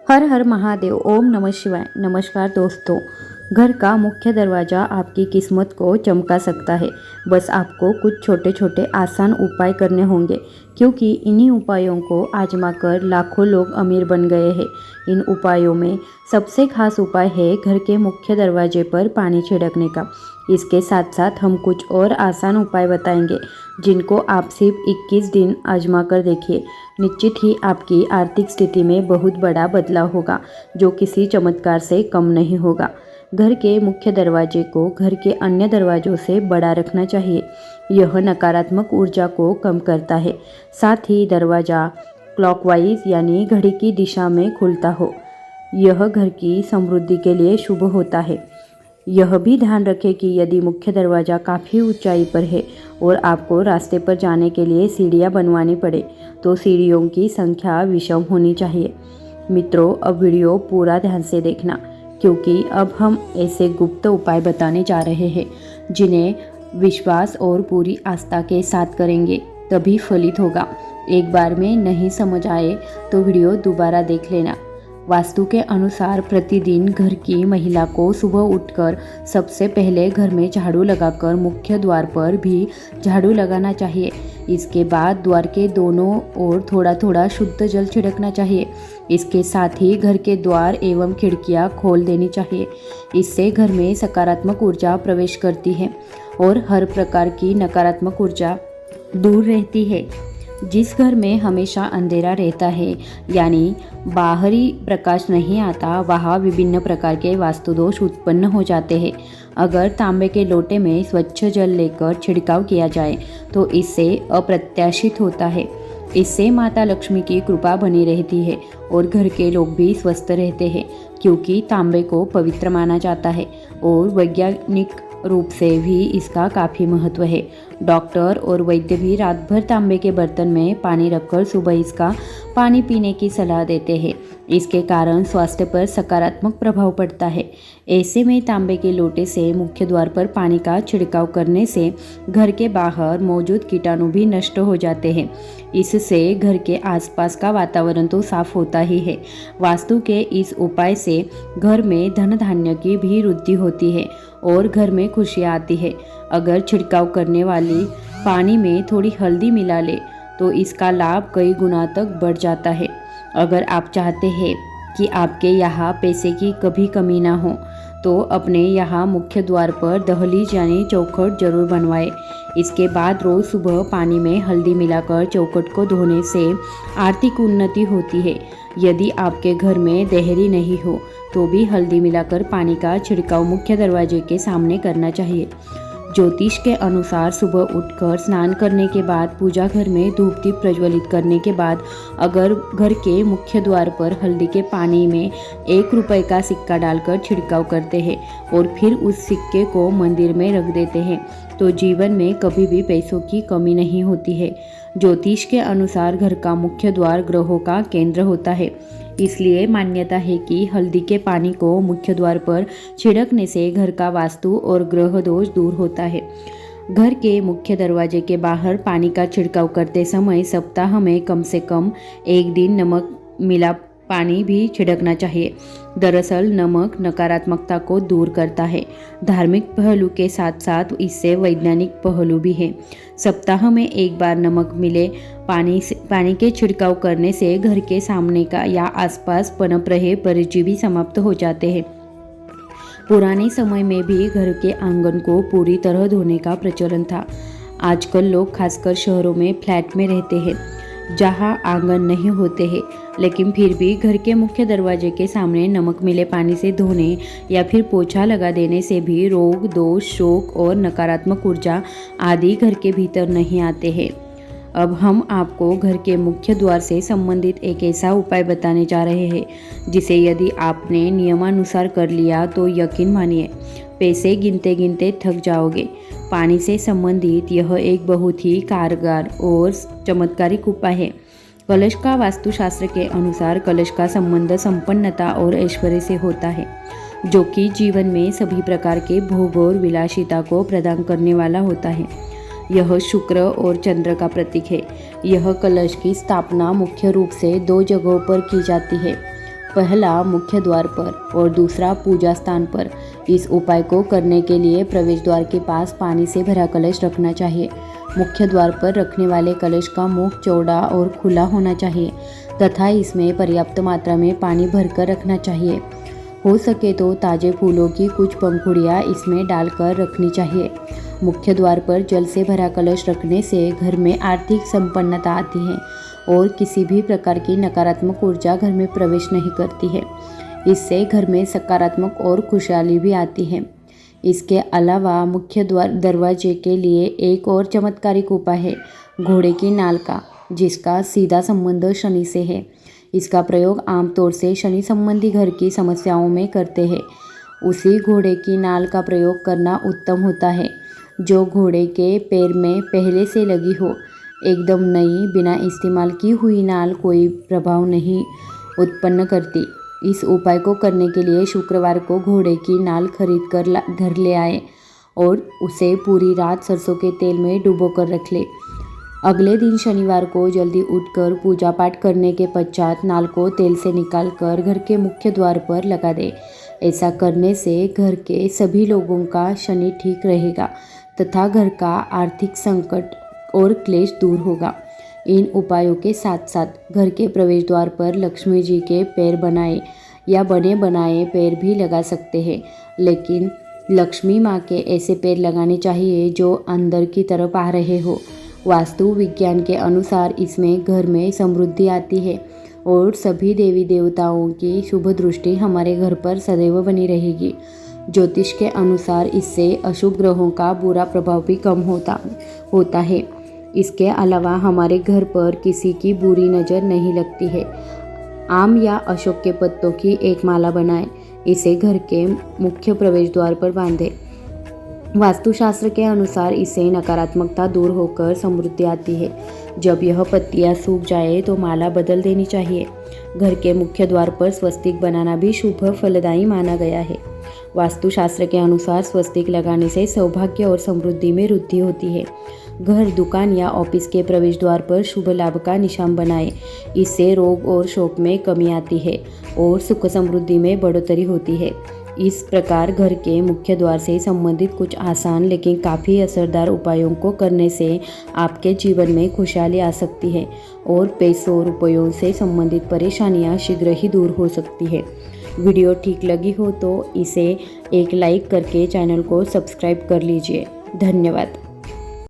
हर हर महादेव। ओम नमः शिवाय। नमस्कार दोस्तों। घर का मुख्य दरवाज़ा आपकी किस्मत को चमका सकता है। बस आपको कुछ छोटे छोटे आसान उपाय करने होंगे, क्योंकि इन्हीं उपायों को आजमाकर लाखों लोग अमीर बन गए हैं। इन उपायों में सबसे खास उपाय है घर के मुख्य दरवाजे पर पानी छिड़कने का। इसके साथ साथ हम कुछ और आसान उपाय बताएंगे, जिनको आप सिर्फ 21 दिन आजमा कर देखिए। निश्चित ही आपकी आर्थिक स्थिति में बहुत बड़ा बदलाव होगा, जो किसी चमत्कार से कम नहीं होगा। घर के मुख्य दरवाजे को घर के अन्य दरवाजों से बड़ा रखना चाहिए। यह नकारात्मक ऊर्जा को कम करता है। साथ ही दरवाज़ा क्लॉकवाइज यानी घड़ी की दिशा में खुलता हो। यह घर की समृद्धि के लिए शुभ होता है। यह भी ध्यान रखें कि यदि मुख्य दरवाज़ा काफ़ी ऊंचाई पर है और आपको रास्ते पर जाने के लिए सीढ़ियां बनवानी पड़े, तो सीढ़ियों की संख्या विषम होनी चाहिए। मित्रों, अब वीडियो पूरा ध्यान से देखना, क्योंकि अब हम ऐसे गुप्त उपाय बताने जा रहे हैं जिन्हें विश्वास और पूरी आस्था के साथ करेंगे तभी फलित होगा। एक बार में नहीं समझ आए तो वीडियो दोबारा देख लेना। वास्तु के अनुसार प्रतिदिन घर की महिला को सुबह उठकर सबसे पहले घर में झाड़ू लगाकर मुख्य द्वार पर भी झाड़ू लगाना चाहिए। इसके बाद द्वार के दोनों ओर थोड़ा थोड़ा शुद्ध जल छिड़कना चाहिए। इसके साथ ही घर के द्वार एवं खिड़कियां खोल देनी चाहिए। इससे घर में सकारात्मक ऊर्जा प्रवेश करती है और हर प्रकार की नकारात्मक ऊर्जा दूर रहती है। जिस घर में हमेशा अंधेरा रहता है, यानी बाहरी प्रकाश नहीं आता, वहाँ विभिन्न प्रकार के वास्तु दोष उत्पन्न हो जाते हैं। अगर तांबे के लोटे में स्वच्छ जल लेकर छिड़काव किया जाए तो इससे अप्रत्याशित होता है। इससे माता लक्ष्मी की कृपा बनी रहती है और घर के लोग भी स्वस्थ रहते हैं, क्योंकि तांबे को पवित्र माना जाता है और वैज्ञानिक रूप से भी इसका काफ़ी महत्व है। डॉक्टर और वैद्य भी रात भर तांबे के बर्तन में पानी रखकर सुबह इसका पानी पीने की सलाह देते हैं। इसके कारण स्वास्थ्य पर सकारात्मक प्रभाव पड़ता है। ऐसे में तांबे के लोटे से मुख्य द्वार पर पानी का छिड़काव करने से घर के बाहर मौजूद कीटाणु भी नष्ट हो जाते हैं। इससे घर के आसपास का वातावरण तो साफ होता ही है। वास्तु के इस उपाय से घर में धन धान्य की भी वृद्धि होती है और घर में खुशियाँ आती है। अगर छिड़काव करने वाली पानी में थोड़ी हल्दी मिला ले तो इसका लाभ कई गुना तक बढ़ जाता है। अगर आप चाहते हैं कि आपके यहाँ पैसे की कभी कमी ना हो, तो अपने यहाँ मुख्य द्वार पर दहलीज यानी चौखट जरूर बनवाएं। इसके बाद रोज़ सुबह पानी में हल्दी मिलाकर चौखट को धोने से आर्थिक उन्नति होती है। यदि आपके घर में देहरी नहीं हो तो भी हल्दी मिलाकर पानी का छिड़काव मुख्य दरवाजे के सामने करना चाहिए। ज्योतिष के अनुसार सुबह उठकर स्नान करने के बाद पूजा घर में धूप दीप प्रज्वलित करने के बाद अगर घर के मुख्य द्वार पर हल्दी के पानी में 1 रुपए का सिक्का डालकर छिड़काव करते हैं और फिर उस सिक्के को मंदिर में रख देते हैं, तो जीवन में कभी भी पैसों की कमी नहीं होती है। ज्योतिष के अनुसार घर का मुख्य द्वार ग्रहों का केंद्र होता है, इसलिए मान्यता है कि हल्दी के पानी को मुख्य द्वार पर छिड़कने से घर का वास्तु और ग्रह दोष दूर होता है। घर के मुख्य दरवाजे के बाहर पानी का छिड़काव करते समय सप्ताह में कम से कम 1 दिन नमक मिला पानी भी छिड़कना चाहिए। दरअसल नमक नकारात्मकता को दूर करता है। धार्मिक पहलू के साथ साथ इससे वैज्ञानिक पहलू भी है। सप्ताह में 1 बार नमक मिले पानी के छिड़काव करने से घर के सामने का या आसपास पनप रहे परजीवी समाप्त हो जाते हैं। पुराने समय में भी घर के आंगन को पूरी तरह धोने का प्रचलन था। आजकल लोग खासकर शहरों में फ्लैट में रहते हैं, जहां आंगन नहीं होते हैं, लेकिन फिर भी घर के मुख्य दरवाजे के सामने नमक मिले पानी से धोने या फिर पोछा लगा देने से भी रोग दोष शोक और नकारात्मक ऊर्जा आदि घर के भीतर नहीं आते हैं। अब हम आपको घर के मुख्य द्वार से संबंधित एक ऐसा उपाय बताने जा रहे हैं जिसे यदि आपने नियमानुसार कर लिया तो यकीन मानिए पैसे गिनते गिनते थक जाओगे। पानी से संबंधित यह एक बहुत ही कारगर और चमत्कारिक उपाय है। कलश का वास्तुशास्त्र के अनुसार कलश का संबंध संपन्नता और ऐश्वर्य से होता है, जो कि जीवन में सभी प्रकार के भोग और विलासिता को प्रदान करने वाला होता है। यह शुक्र और चंद्र का प्रतीक है। यह कलश की स्थापना मुख्य रूप से 2 जगहों पर की जाती है। पहला मुख्य द्वार पर और दूसरा पूजा स्थान पर। इस उपाय को करने के लिए प्रवेश द्वार के पास पानी से भरा कलश रखना चाहिए। मुख्य द्वार पर रखने वाले कलश का मुख चौड़ा और खुला होना चाहिए तथा इसमें पर्याप्त मात्रा में पानी भरकर रखना चाहिए। हो सके तो ताज़े फूलों की कुछ पंखुड़ियाँ इसमें डालकर रखनी चाहिए। मुख्य द्वार पर जल से भरा कलश रखने से घर में आर्थिक संपन्नता आती है और किसी भी प्रकार की नकारात्मक ऊर्जा घर में प्रवेश नहीं करती है। इससे घर में सकारात्मक और खुशहाली भी आती है। इसके अलावा मुख्य दरवाजे के लिए एक और चमत्कारिक उपाय है घोड़े की नाल का, जिसका सीधा संबंध शनि से है। इसका प्रयोग आमतौर से शनि संबंधी घर की समस्याओं में करते हैं। उसी घोड़े की नाल का प्रयोग करना उत्तम होता है जो घोड़े के पैर में पहले से लगी हो। एकदम नई बिना इस्तेमाल की हुई नाल कोई प्रभाव नहीं उत्पन्न करती। इस उपाय को करने के लिए शुक्रवार को घोड़े की नाल खरीद कर घर ले आए और उसे पूरी रात सरसों के तेल में डुबो कर रख ले। अगले दिन शनिवार को जल्दी उठकर पूजा पाठ करने के पश्चात नाल को तेल से निकालकर घर के मुख्य द्वार पर लगा दे। ऐसा करने से घर के सभी लोगों का शनि ठीक रहेगा तथा घर का आर्थिक संकट और क्लेश दूर होगा। इन उपायों के साथ साथ घर के प्रवेश द्वार पर लक्ष्मी जी के पैर बनाए या बने बनाए पैर भी लगा सकते हैं, लेकिन लक्ष्मी माँ के ऐसे पैर लगाने चाहिए जो अंदर की तरफ आ रहे हो। वास्तु विज्ञान के अनुसार इसमें घर में समृद्धि आती है और सभी देवी देवताओं की शुभ दृष्टि हमारे घर पर सदैव बनी रहेगी। ज्योतिष के अनुसार इससे अशुभ ग्रहों का बुरा प्रभाव भी कम होता है। इसके अलावा हमारे घर पर किसी की बुरी नज़र नहीं लगती है। आम या अशोक के पत्तों की एक माला बनाएं, इसे घर के मुख्य प्रवेश द्वार पर बांधें। वास्तुशास्त्र के अनुसार इससे नकारात्मकता दूर होकर समृद्धि आती है। जब यह पत्तियां सूख जाए तो माला बदल देनी चाहिए। घर के मुख्य द्वार पर स्वस्तिक बनाना भी शुभ फलदायी माना गया है। वास्तुशास्त्र के अनुसार स्वस्तिक लगाने से सौभाग्य और समृद्धि में वृद्धि होती है। घर, दुकान या ऑफिस के प्रवेश द्वार पर शुभ लाभ का निशान बनाएं। इससे रोग और शोक में कमी आती है और सुख समृद्धि में बढ़ोतरी होती है। इस प्रकार घर के मुख्य द्वार से संबंधित कुछ आसान लेकिन काफ़ी असरदार उपायों को करने से आपके जीवन में खुशहाली आ सकती है और पैसों और रुपयों से संबंधित परेशानियां शीघ्र ही दूर हो सकती है। वीडियो ठीक लगी हो तो इसे एक लाइक करके चैनल को सब्सक्राइब कर लीजिए। धन्यवाद।